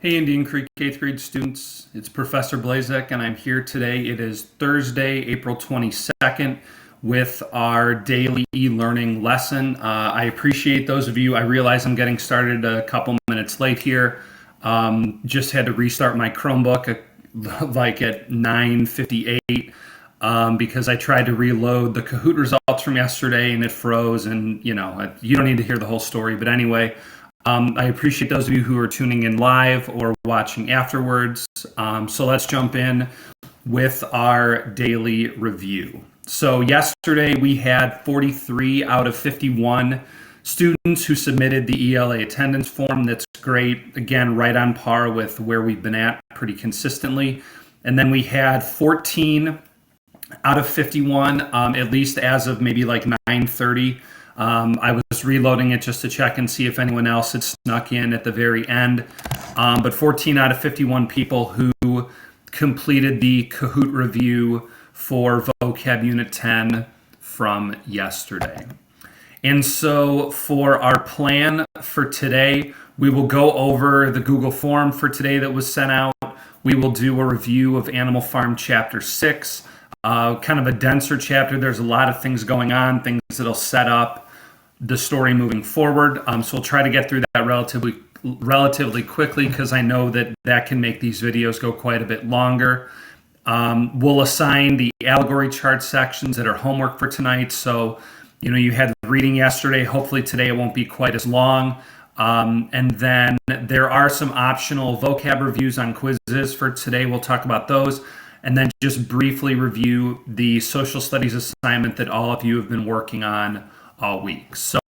Hey, Indian Creek 8th grade students. It's Professor Blazek, and I'm here today. It is Thursday, April 22nd, with our daily e-learning lesson. I appreciate those of you. I realize I'm getting started a couple minutes late here. Just had to restart my Chromebook like at 9:58 because I tried to reload the Kahoot results from yesterday and it froze. And, you don't need to hear the whole story. But anyway, I appreciate those of you who are tuning in live or watching afterwards. So let's jump in with our daily review. So yesterday we had 43 out of 51 students who submitted the ELA attendance form. That's great. Again, right on par with where we've been at pretty consistently. And then we had 14 out of 51, at least as of maybe like 9:30. I was reloading it just to check and see if anyone else had snuck in at the very end. But 14 out of 51 people who completed the Kahoot review for Vocab Unit 10 from yesterday. And so for our plan for today, we will go over the Google form for today that was sent out. We will do a review of Animal Farm Chapter 6, kind of a denser chapter. There's a lot of things going on, things that'll set up the story moving forward. So we'll try to get through that relatively quickly because I know that can make these videos go quite a bit longer. We'll assign the allegory chart sections that are homework for tonight. So, you had reading yesterday. Hopefully today it won't be quite as long. And then there are some optional vocab reviews on quizzes for today. We'll talk about those. And then just briefly review the social studies assignment that all of you have been working on all week. So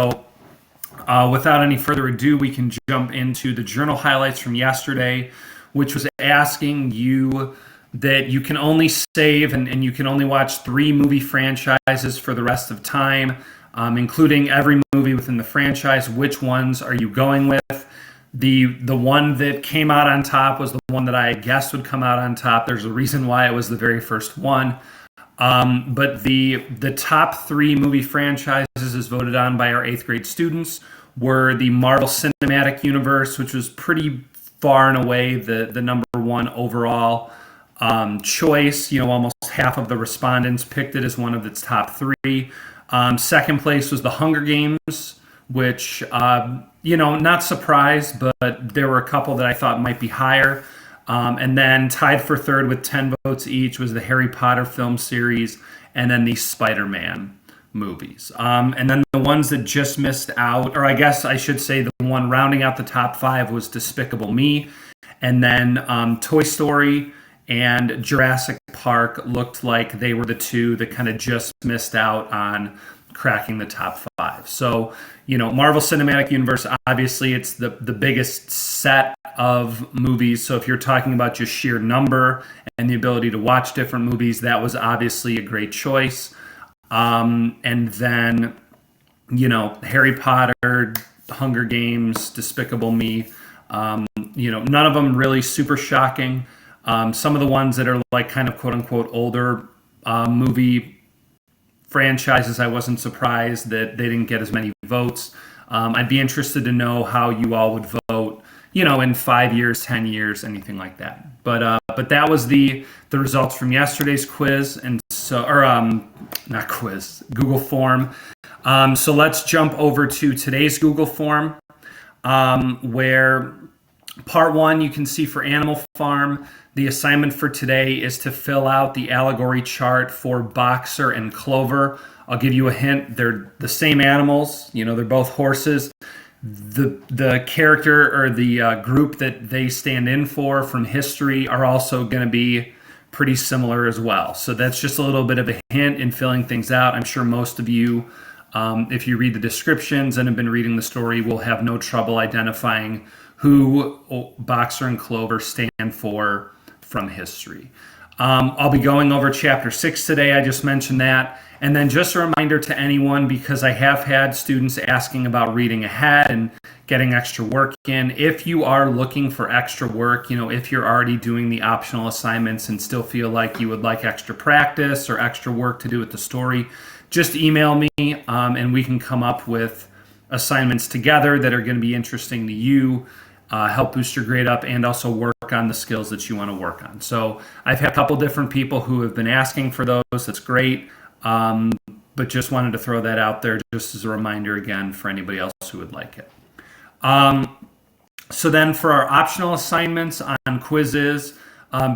without any further ado, we can jump into the journal highlights from yesterday, which was asking you that you can only save and you can only watch 3 movie franchises for the rest of time, including every movie within the franchise. Which ones are you going with? The one that came out on top was the one that I guessed would come out on top. There's a reason why it was the very first one. But the top 3 movie franchises as voted on by our 8th grade students were the Marvel Cinematic Universe, which was pretty far and away the number 1 overall choice. Almost half of the respondents picked it as one of its top 3. Second place was the Hunger Games, which, not surprised, but there were a couple that I thought might be higher. And then tied for third with 10 votes each was the Harry Potter film series and then the Spider-Man movies. And then the ones that just missed out, or I guess I should say the one rounding out the top 5 was Despicable Me. And then Toy Story and Jurassic Park looked like they were the 2 that kind of just missed out on cracking the top 5. So, Marvel Cinematic Universe, obviously it's the biggest set of movies. So if you're talking about just sheer number and the ability to watch different movies, that was obviously a great choice. And then, Harry Potter, Hunger Games, Despicable Me, none of them really super shocking. Some of the ones that are like kind of quote unquote older movie franchises, I wasn't surprised that they didn't get as many votes. I'd be interested to know how you all would vote, in 5 years, 10 years, anything like that. But that was the results from yesterday's quiz, and so not quiz, Google form. So let's jump over to today's Google form, where part 1 you can see for Animal Farm. The assignment for today is to fill out the allegory chart for Boxer and Clover. I'll give you a hint. They're the same animals. They're both horses. The character or the group that they stand in for from history are also going to be pretty similar as well. So that's just a little bit of a hint in filling things out. I'm sure most of you, if you read the descriptions and have been reading the story, will have no trouble identifying who Boxer and Clover stand for from history. I'll be going over chapter 6 today. I just mentioned that. And then just a reminder to anyone, because I have had students asking about reading ahead and getting extra work in. If you are looking for extra work, if you're already doing the optional assignments and still feel like you would like extra practice or extra work to do with the story, just email me and we can come up with assignments together that are going to be interesting to you. help boost your grade up, and also work on the skills that you want to work on. So I've had a couple different people who have been asking for those. That's great. But just wanted to throw that out there just as a reminder again for anybody else who would like it. So then for our optional assignments on quizzes,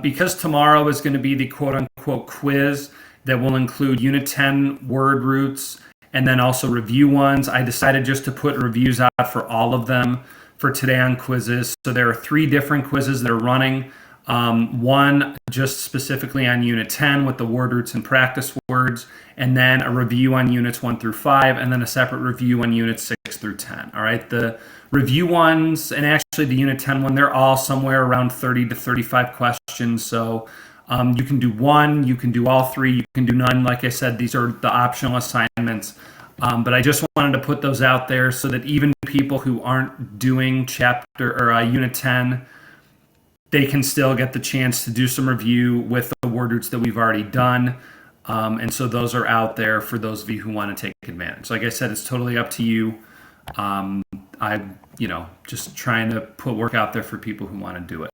because tomorrow is going to be the quote-unquote quiz that will include Unit 10 word roots and then also review ones, I decided just to put reviews out for all of them for today on quizzes. So there are 3 different quizzes that are running. One just specifically on Unit 10 with the word roots and practice words, and then a review on Units 1 through 5, and then a separate review on Units 6 through 10. All right, the review ones, and actually the Unit 10 one, they're all somewhere around 30 to 35 questions. So you can do one, you can do all 3, you can do none. Like I said, these are the optional assignments. But I just wanted to put those out there so that even people who aren't doing chapter or Unit 10, they can still get the chance to do some review with the word roots that we've already done. And so those are out there for those of you who want to take advantage. Like I said, it's totally up to you. I'm just trying to put work out there for people who want to do it.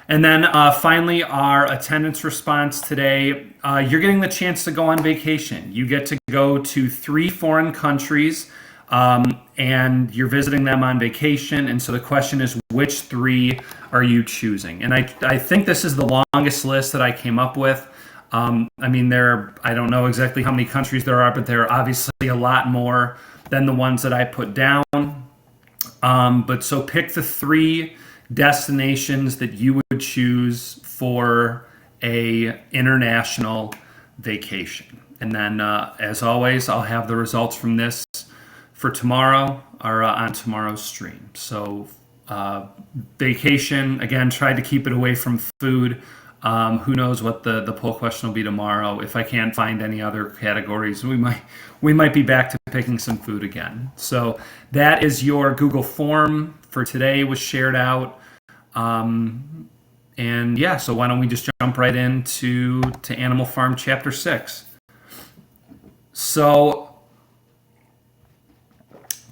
And then finally, our attendance response today. You're getting the chance to go on vacation. You get to go to 3 foreign countries, and you're visiting them on vacation. And so the question is, which 3 are you choosing? And I think this is the longest list that I came up with. I don't know exactly how many countries there are, but there are obviously a lot more than the ones that I put down. But so pick the 3 destinations that you would choose for a international vacation. And then, as always, I'll have the results from this for tomorrow or on tomorrow's stream. So vacation, again, tried to keep it away from food. Who knows what the poll question will be tomorrow. If I can't find any other categories, we might be back to picking some food again. So that is your Google form for today, was shared out. So why don't we just jump right into Animal Farm Chapter 6. So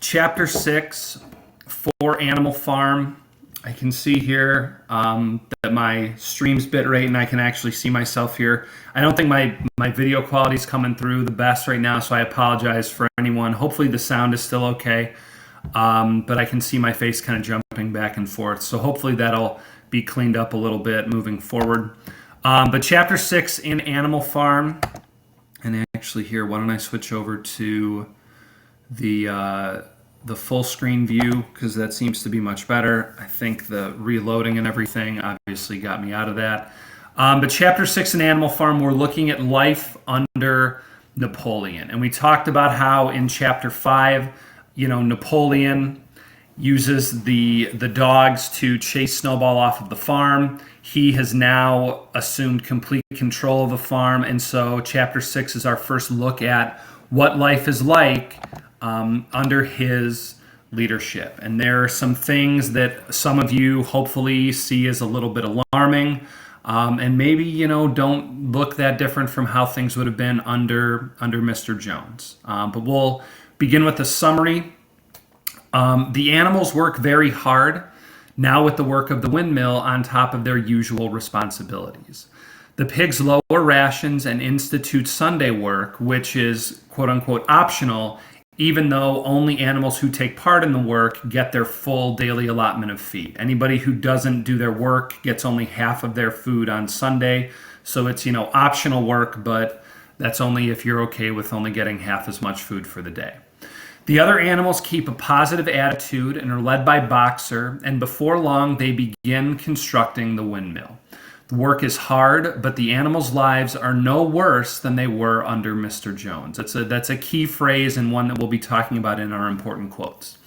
Chapter 6 for Animal Farm, I can see here that my stream's bit rate, and I can actually see myself here. I don't think my video quality is coming through the best right now, so I apologize for anyone. Hopefully the sound is still okay, but I can see my face kind of jumping back and forth. So hopefully that'll be cleaned up a little bit moving forward. But Chapter 6 in Animal Farm, and actually here, why don't I switch over to the full screen view, because that seems to be much better. I think the reloading and everything obviously got me out of that. But Chapter 6 in Animal Farm, we're looking at life under Napoleon. And we talked about how in Chapter 5, Napoleon uses the dogs to chase Snowball off of the farm. He has now assumed complete control of the farm. And so Chapter 6 is our first look at what life is like under his leadership. And there are some things that some of you hopefully see as a little bit alarming, and maybe, don't look that different from how things would have been under Mr. Jones. But we'll begin with a summary. The animals work very hard now with the work of the windmill on top of their usual responsibilities. The pigs lower rations and institute Sunday work, which is quote unquote optional, even though only animals who take part in the work get their full daily allotment of feed. Anybody who doesn't do their work gets only half of their food on Sunday. So it's, optional work, but that's only if you're okay with only getting half as much food for the day. The other animals keep a positive attitude and are led by Boxer, and before long they begin constructing the windmill. The work is hard, but the animals' lives are no worse than they were under Mr. Jones. That's a key phrase and one that we'll be talking about in our important quotes.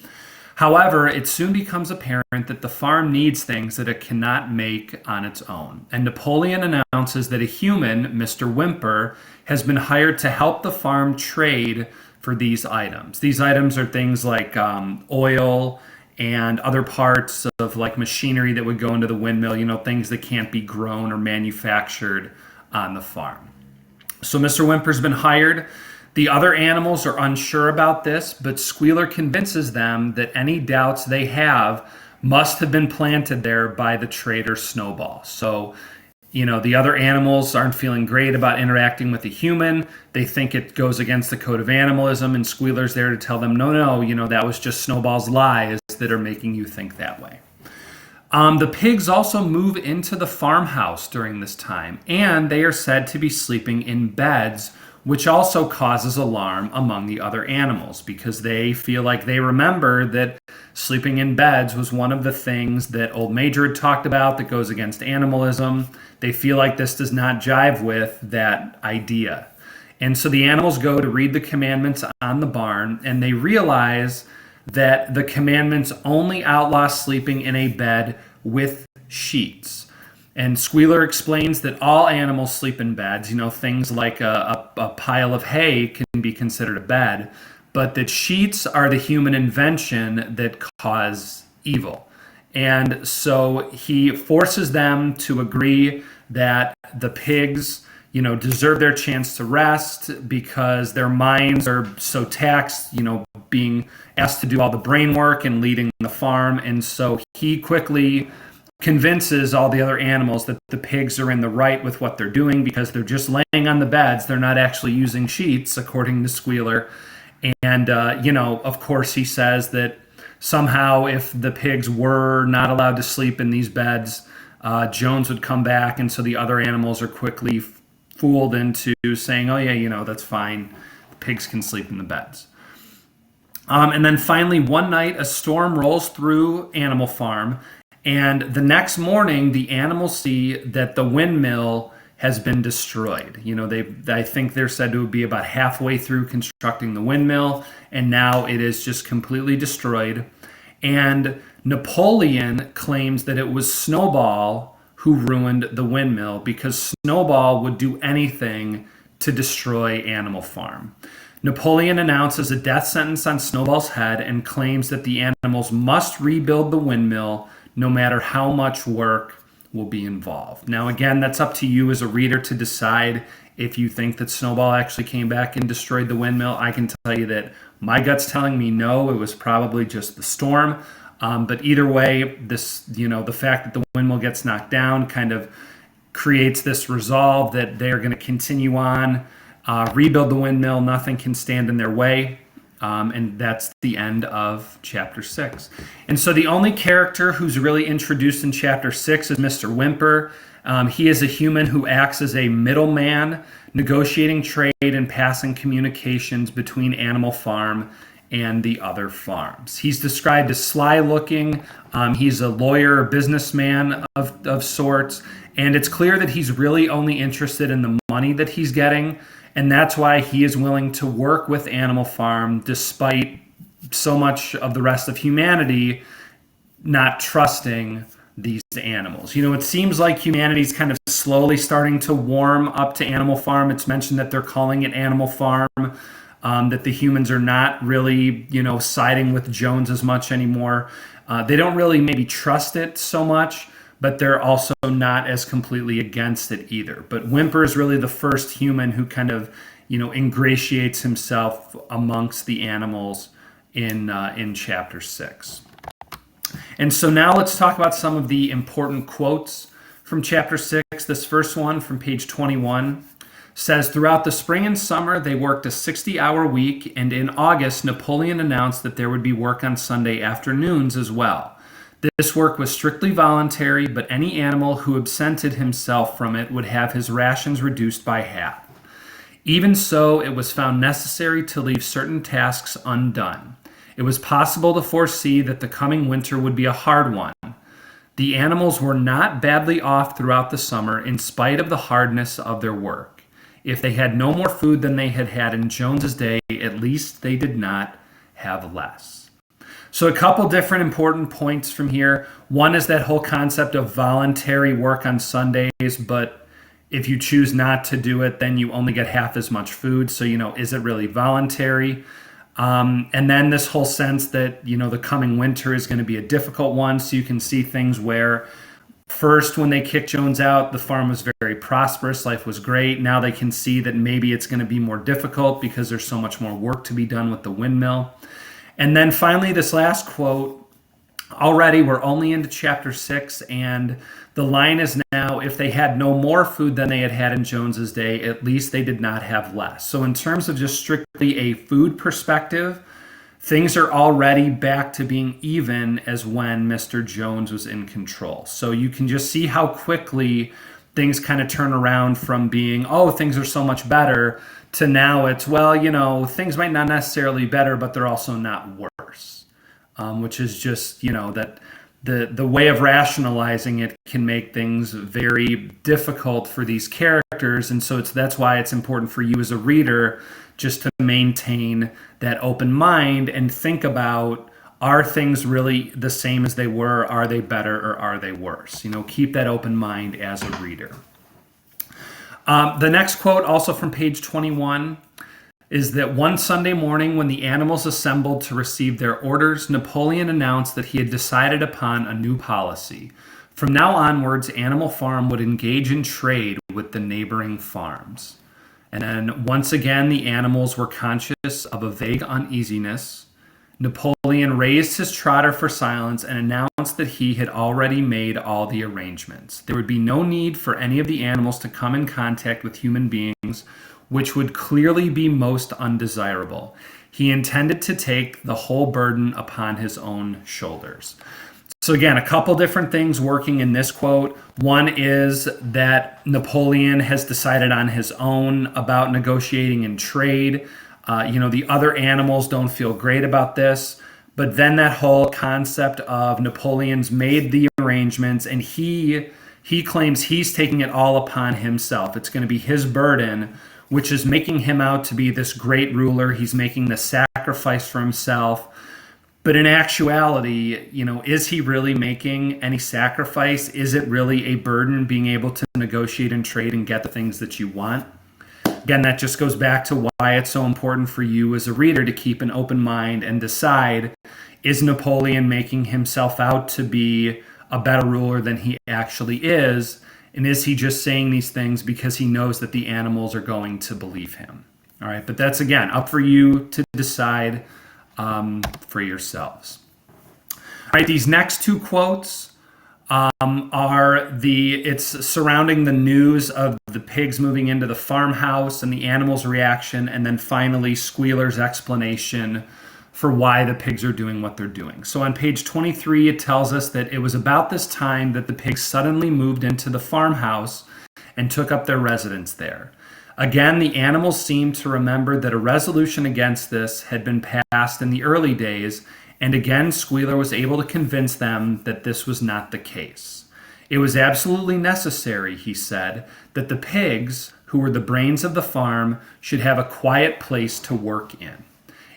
However, it soon becomes apparent that the farm needs things that it cannot make on its own. And Napoleon announces that a human, Mr. Whymper, has been hired to help the farm trade for these items. These items are things like oil and other parts of like machinery that would go into the windmill, things that can't be grown or manufactured on the farm. So Mr. Whymper's been hired. The other animals are unsure about this, but Squealer convinces them that any doubts they have must have been planted there by the traitor Snowball. So, the other animals aren't feeling great about interacting with a human. They think it goes against the code of animalism, and Squealer's there to tell them, no, that was just Snowball's lies that are making you think that way. The pigs also move into the farmhouse during this time, and they are said to be sleeping in beds, which also causes alarm among the other animals because they feel like they remember that sleeping in beds was one of the things that Old Major had talked about that goes against animalism. They feel like this does not jive with that idea. And so the animals go to read the commandments on the barn, and they realize that the commandments only outlaw sleeping in a bed with sheets. And Squealer explains that all animals sleep in beds. Things like a pile of hay can be considered a bed, but that sheets are the human invention that cause evil. And so he forces them to agree that the pigs, deserve their chance to rest because their minds are so taxed, being asked to do all the brain work and leading the farm. And so he quickly convinces all the other animals that the pigs are in the right with what they're doing because they're just laying on the beds. They're not actually using sheets, according to Squealer. And, of course, he says that somehow if the pigs were not allowed to sleep in these beds, Jones would come back. And so the other animals are quickly fooled into saying, oh, yeah, that's fine. The pigs can sleep in the beds. And then finally, one night, a storm rolls through Animal Farm. And the next morning, the animals see that the windmill has been destroyed. I think they're said to be about halfway through constructing the windmill, and now it is just completely destroyed. And Napoleon claims that it was Snowball who ruined the windmill because Snowball would do anything to destroy Animal Farm. Napoleon announces a death sentence on Snowball's head and claims that the animals must rebuild the windmill no matter how much work will be involved. Now, again, that's up to you as a reader to decide if you think that Snowball actually came back and destroyed the windmill. I can tell you that my gut's telling me no, it was probably just the storm. But either way, this, the fact that the windmill gets knocked down kind of creates this resolve that they're going to continue on, rebuild the windmill, nothing can stand in their way. And that's the end of chapter 6. And so the only character who's really introduced in chapter 6 is Mr. Whymper. He is a human who acts as a middleman, negotiating trade and passing communications between Animal Farm and the other farms. He's described as sly-looking. He's a lawyer, a businessman of sorts. And it's clear that he's really only interested in the money that he's getting. And that's why he is willing to work with Animal Farm despite so much of the rest of humanity not trusting these animals. It seems like humanity's kind of slowly starting to warm up to Animal Farm. It's mentioned that they're calling it Animal Farm, that the humans are not really, siding with Jones as much anymore. They don't really maybe trust it so much, but they're also not as completely against it either. But Whymper is really the first human who kind of, ingratiates himself amongst the animals in chapter 6. And so now let's talk about some of the important quotes from chapter 6. This first one from page 21 says, throughout the spring and summer, they worked a 60-hour week, and in August, Napoleon announced that there would be work on Sunday afternoons as well. This work was strictly voluntary, but any animal who absented himself from it would have his rations reduced by half. Even so, it was found necessary to leave certain tasks undone. It was possible to foresee that the coming winter would be a hard one. The animals were not badly off throughout the summer in spite of the hardness of their work. If they had no more food than they had had in Jones's day, at least they did not have less. So a couple different important points from here. One is that whole concept of voluntary work on Sundays, but if you choose not to do it, then you only get half as much food. So, is it really voluntary? And then this whole sense that, the coming winter is going to be a difficult one. So you can see things where first, when they kicked Jones out, the farm was very prosperous. Life was great. Now they can see that maybe it's going to be more difficult because there's so much more work to be done with the windmill. And then finally, this last quote Already, we're only into chapter 6, and the line is now, if they had no more food than they had had in Jones's day, at least they did not have less. So in terms of just strictly a food perspective, things are already back to being even as when Mr. Jones was in control. So you can just see how quickly things kind of turn around from being, oh, things are so much better, to now it's, well, things might not necessarily be better, but they're also not worse. Which is just, that the way of rationalizing it can make things very difficult for these characters. And so that's why it's important for you as a reader just to maintain that open mind and think about, are things really the same as they were? Are they better or are they worse? Keep that open mind as a reader. The next quote, also from page 21, is that one Sunday morning when the animals assembled to receive their orders, Napoleon announced that he had decided upon a new policy. From now onwards, Animal Farm would engage in trade with the neighboring farms. And then once again, the animals were conscious of a vague uneasiness. Napoleon raised his trotter for silence and announced that he had already made all the arrangements. There would be no need for any of the animals to come in contact with human beings, which would clearly be most undesirable. He intended to take the whole burden upon his own shoulders. So again, a couple different things working in this quote. One is that Napoleon has decided on his own about negotiating and trade. The other animals don't feel great about this. But then that whole concept of Napoleon's made the arrangements and he claims he's taking it all upon himself. It's going to be his burden, which is making him out to be this great ruler. He's making the sacrifice for himself. But in actuality, is he really making any sacrifice? Is it really a burden being able to negotiate and trade and get the things that you want? Again, that just goes back to why it's so important for you as a reader to keep an open mind and decide, is Napoleon making himself out to be a better ruler than he actually is? And is he just saying these things because he knows that the animals are going to believe him? All right, but that's, again, up for you to decide for yourselves. All right, these next two quotes it's surrounding the news of the pigs moving into the farmhouse and the animals' reaction, and then finally Squealer's explanation for why the pigs are doing what they're doing. So on page 23, it tells us that it was about this time that the pigs suddenly moved into the farmhouse and took up their residence there. Again, the animals seemed to remember that a resolution against this had been passed in the early days, and again Squealer was able to convince them that this was not the case. It was absolutely necessary, he said, that the pigs, who were the brains of the farm, should have a quiet place to work in.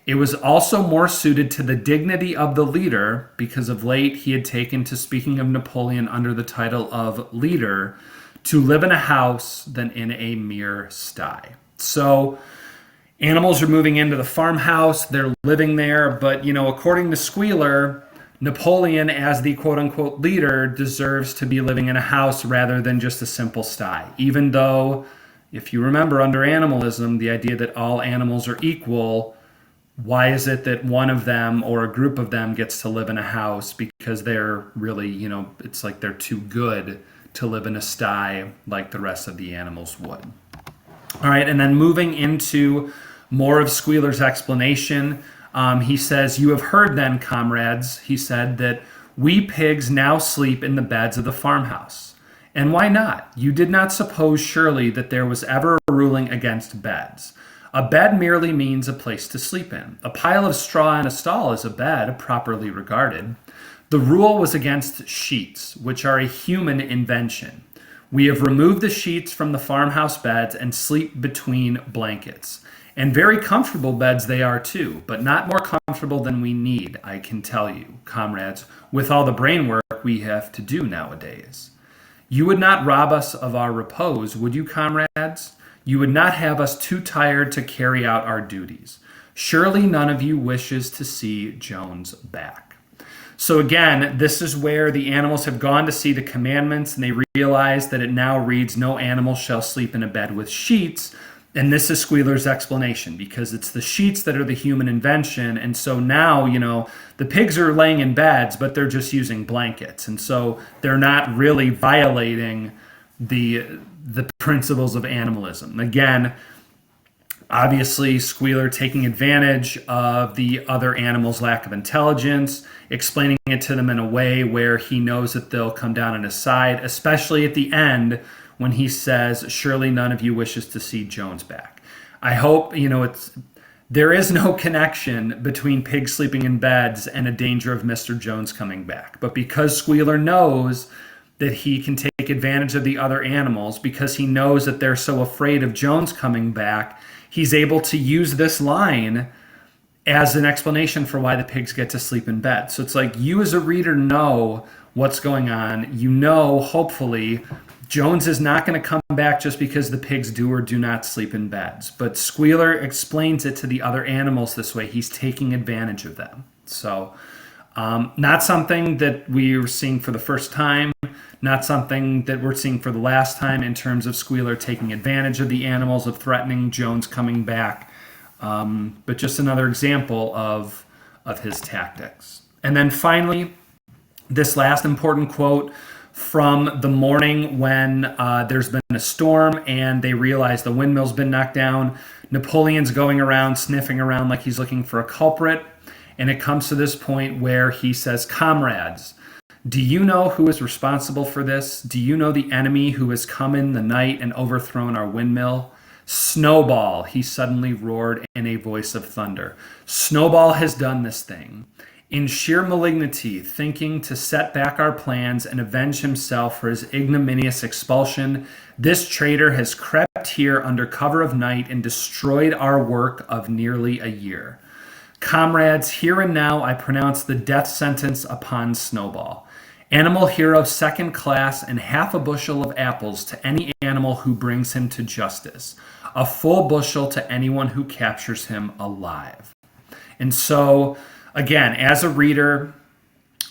It was also more suited to the dignity of the leader, because of late he had taken to speaking of Napoleon under the title of leader, to live in a house than in a mere sty. So animals are moving into the farmhouse, they're living there, but according to Squealer, Napoleon, as the quote-unquote leader, deserves to be living in a house rather than just a simple sty. Even though, if you remember, under animalism, the idea that all animals are equal, why is it that one of them or a group of them gets to live in a house? Because they're really, it's like they're too good to live in a sty like the rest of the animals would. All right, and then moving into more of Squealer's explanation, he says, "You have heard then, comrades," he said, "that we pigs now sleep in the beds of the farmhouse. And why not? You did not suppose surely that there was ever a ruling against beds. A bed merely means a place to sleep in. A pile of straw in a stall is a bed, properly regarded. The rule was against sheets, which are a human invention. We have removed the sheets from the farmhouse beds and sleep between blankets. And very comfortable beds they are too, but not more comfortable than we need, I can tell you, comrades, with all the brain work we have to do nowadays. You would not rob us of our repose, would you, comrades? You would not have us too tired to carry out our duties. Surely none of you wishes to see Jones back." So again, this is where the animals have gone to see the commandments, and they realize that it now reads, "No animal shall sleep in a bed with sheets." And this is Squealer's explanation, because it's the sheets that are the human invention. And so now, the pigs are laying in beds, but they're just using blankets. And so they're not really violating the principles of animalism. Again, obviously, Squealer taking advantage of the other animals' lack of intelligence, explaining it to them in a way where he knows that they'll come down on his side, especially at the end when he says, "Surely none of you wishes to see Jones back." I hope, there is no connection between pigs sleeping in beds and a danger of Mr. Jones coming back. But because Squealer knows that he can take advantage of the other animals, because he knows that they're so afraid of Jones coming back, he's able to use this line as an explanation for why the pigs get to sleep in bed. So it's like, you as a reader know what's going on. Hopefully, Jones is not going to come back just because the pigs do or do not sleep in beds. But Squealer explains it to the other animals this way. He's taking advantage of them. So not something that we're seeing for the first time, not something that we're seeing for the last time in terms of Squealer taking advantage of the animals, of threatening Jones coming back, but just another example of his tactics. And then finally, this last important quote from the morning when there's been a storm and they realize the windmill's been knocked down. Napoleon's going around, sniffing around like he's looking for a culprit. And it comes to this point where he says, "Comrades, do you know who is responsible for this? Do you know the enemy who has come in the night and overthrown our windmill? Snowball," he suddenly roared in a voice of thunder. "Snowball has done this thing. In sheer malignity, thinking to set back our plans and avenge himself for his ignominious expulsion, this traitor has crept here under cover of night and destroyed our work of nearly a year. Comrades, here and now I pronounce the death sentence upon Snowball. Animal hero second class, and half a bushel of apples to any animal who brings him to justice. A full bushel to anyone who captures him alive." And so, again, as a reader,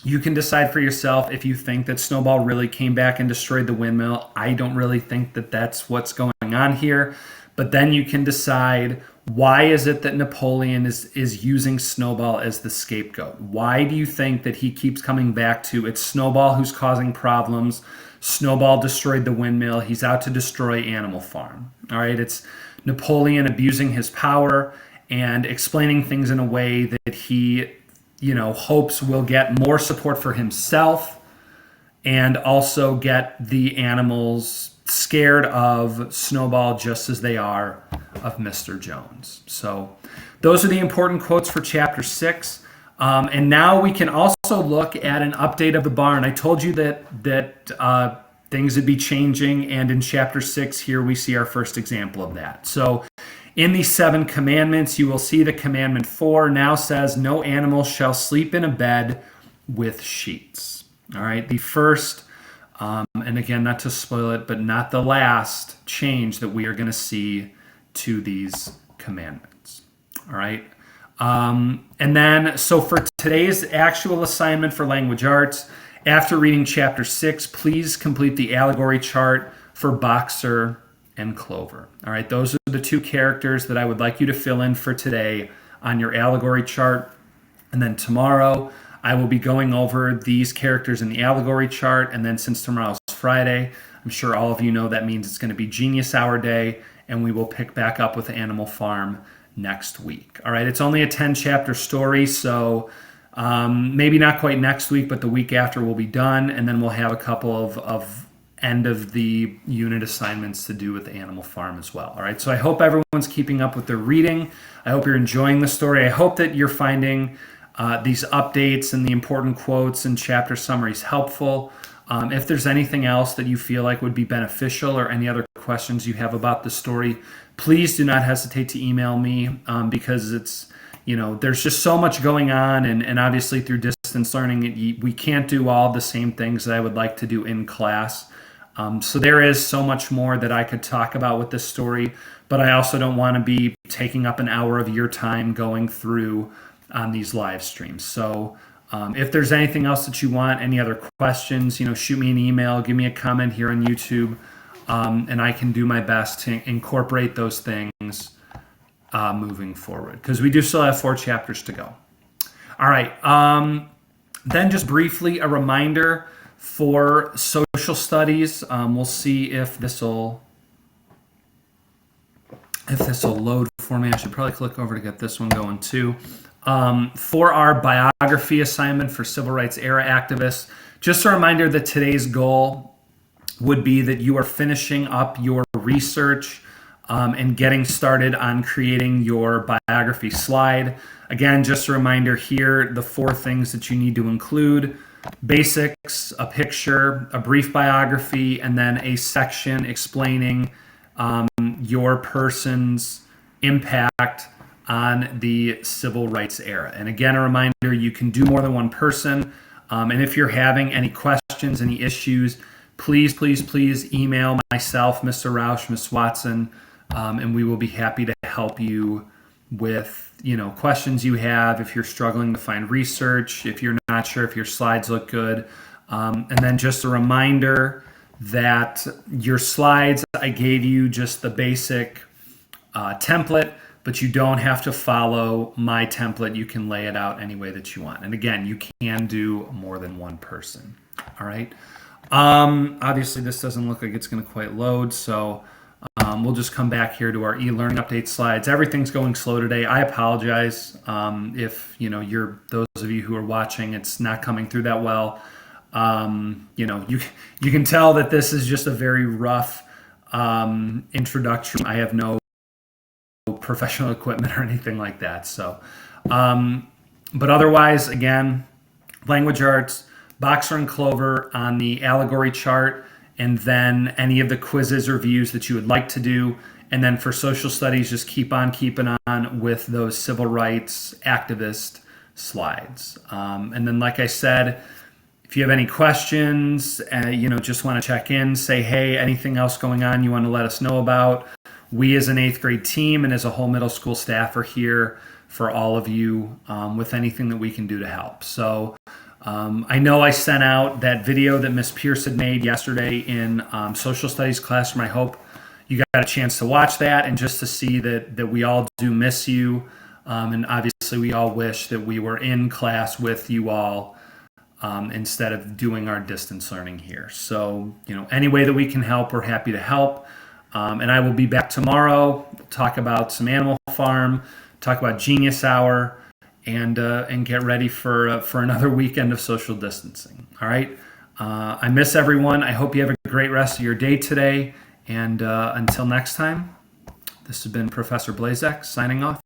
you can decide for yourself if you think that Snowball really came back and destroyed the windmill. I don't really think that that's what's going on here. But then you can decide, why is it that Napoleon is using Snowball as the scapegoat? Why do you think that he keeps coming back to, it's Snowball who's causing problems? Snowball destroyed the windmill. He's out to destroy Animal Farm. All right, it's Napoleon abusing his power and explaining things in a way that he, hopes will get more support for himself and also get the animals scared of Snowball just as they are of Mr. Jones. So those are the important quotes for chapter 6. And now we can also look at an update of the barn. I told you that things would be changing, and in chapter 6 here we see our first example of that. So in the 7 commandments, you will see the commandment 4 now says, "No animal shall sleep in a bed with sheets." All right, the first, and again, not to spoil it, but not the last change that we are going to see to these commandments. All right. And then, so for today's actual assignment for language arts, after reading chapter 6, please complete the allegory chart for Boxer and Clover. All right, those are the 2 characters that I would like you to fill in for today on your allegory chart. And then tomorrow, I will be going over these characters in the allegory chart. And then since tomorrow's Friday, I'm sure all of you know that means it's going to be Genius Hour Day, and we will pick back up with Animal Farm next week. All right, it's only a 10-chapter story, so maybe not quite next week, but the week after we'll be done, and then we'll have a couple of end of the unit assignments to do with Animal Farm as well. All right, so I hope everyone's keeping up with their reading. I hope you're enjoying the story. I hope that you're finding these updates and the important quotes and chapter summaries helpful. If there's anything else that you feel like would be beneficial or any other questions you have about the story, please do not hesitate to email me because it's, there's just so much going on, and obviously through distance learning, we can't do all the same things that I would like to do in class. So there is so much more that I could talk about with this story, but I also don't want to be taking up an hour of your time going through on these live streams. So if there's anything else that you want, any other questions, shoot me an email, give me a comment here on YouTube. and I can do my best to incorporate those things moving forward, because we do still have 4 chapters to go. All right. Then just briefly, a reminder for social studies. We'll see if this will load for me. I should probably click over to get this one going too. For our biography assignment for civil rights era activists, just a reminder that today's goal would be that you are finishing up your research and getting started on creating your biography slide. Again, just a reminder here, the 4 things that you need to include: basics, a picture, a brief biography, and then a section explaining your person's impact on the civil rights era. And again, a reminder, you can do more than one person. And if you're having any questions, any issues, please email myself, Mr. Roush, Ms. Watson, and we will be happy to help you with questions you have, if you're struggling to find research, if you're not sure if your slides look good. And then just a reminder that your slides, I gave you just the basic template, but you don't have to follow my template. You can lay it out any way that you want. And again, you can do more than one person. All right. Obviously, this doesn't look like it's going to quite load, so we'll just come back here to our e-learning update slides. Everything's going slow today. I apologize if you're those of you who are watching, it's not coming through that well. You can tell that this is just a very rough introduction. I have no professional equipment or anything like that. So, but otherwise, again, language arts, Boxer and Clover on the allegory chart, and then any of the quizzes or reviews that you would like to do. And then for social studies, just keep on keeping on with those civil rights activist slides. And then, like I said, if you have any questions, just want to check in, say, hey, anything else going on you want to let us know about. We as an 8th grade team and as a whole middle school staff are here for all of you with anything that we can do to help. So I know I sent out that video that Miss Pierce had made yesterday in social studies classroom. I hope you got a chance to watch that and just to see that we all do miss you. And obviously we all wish that we were in class with you all instead of doing our distance learning here. So, any way that we can help, we're happy to help. And I will be back tomorrow, talk about some Animal Farm, talk about Genius Hour, and get ready for another weekend of social distancing. All right. I miss everyone. I hope you have a great rest of your day today. And until next time, this has been Professor Blazek signing off.